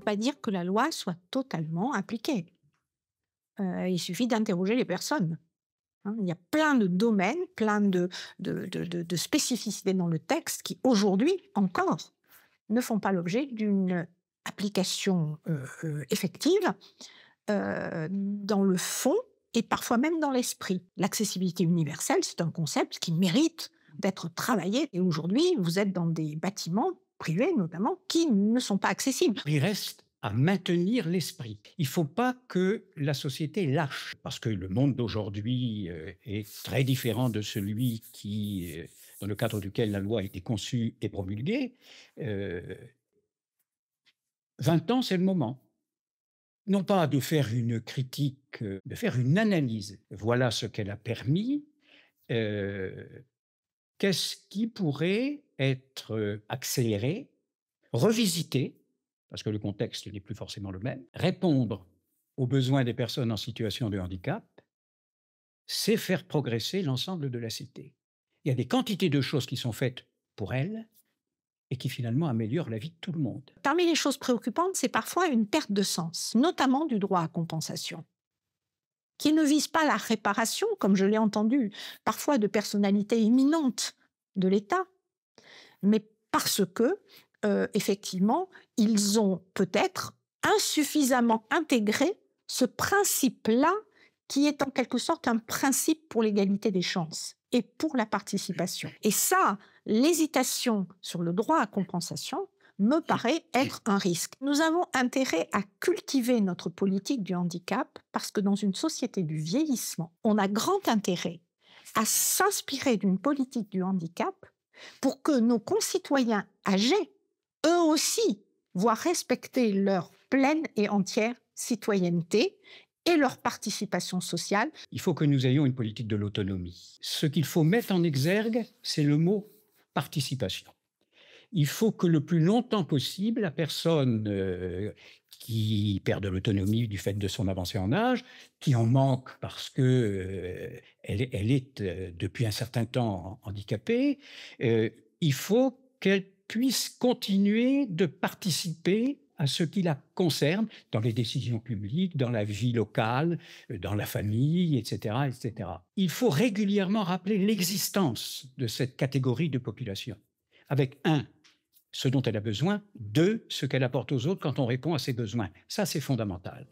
pas dire que la loi soit totalement appliquée. Il suffit d'interroger les personnes, hein. Il y a plein de domaines, plein de spécificités dans le texte qui, aujourd'hui encore, ne font pas l'objet d'une application, effective, dans le fond et parfois même dans l'esprit. L'accessibilité universelle, c'est un concept qui mérite d'être travaillé et aujourd'hui, vous êtes dans des bâtiments privés notamment qui ne sont pas accessibles. Il reste à maintenir l'esprit. Il ne faut pas que la société lâche, parce que le monde d'aujourd'hui est très différent de celui dans le cadre duquel la loi a été conçue et promulguée. 20 ans, c'est le moment. Non pas de faire une critique, de faire une analyse. Voilà ce qu'elle a permis. euh, Qu'est-ce qui pourrait être accéléré, revisité, parce que le contexte n'est plus forcément le même, répondre aux besoins des personnes en situation de handicap, c'est faire progresser l'ensemble de la cité. Il y a des quantités de choses qui sont faites pour elles et qui finalement améliorent la vie de tout le monde. Parmi les choses préoccupantes, c'est parfois une perte de sens, notamment du droit à compensation, qui ne vise pas la réparation, comme je l'ai entendu, parfois de personnalités éminentes de l'État, mais parce que, effectivement, ils ont peut-être insuffisamment intégré ce principe-là, qui est en quelque sorte un principe pour l'égalité des chances et pour la participation. Et ça, l'hésitation sur le droit à compensation me paraît être un risque. Nous avons intérêt à cultiver notre politique du handicap parce que dans une société du vieillissement, on a grand intérêt à s'inspirer d'une politique du handicap pour que nos concitoyens âgés, eux aussi, voient respecter leur pleine et entière citoyenneté et leur participation sociale. Il faut que nous ayons une politique de l'autonomie. Ce qu'il faut mettre en exergue, c'est le mot participation. Il faut que le plus longtemps possible, la personne qui perd de l'autonomie du fait de son avancée en âge, qui en manque parce que elle est depuis un certain temps handicapée, il faut qu'elle puisse continuer de participer à ce qui la concerne dans les décisions publiques, dans la vie locale, dans la famille, etc., etc. Il faut régulièrement rappeler l'existence de cette catégorie de population, avec ce dont elle a besoin, 2, ce qu'elle apporte aux autres quand on répond à ses besoins. Ça, c'est fondamental.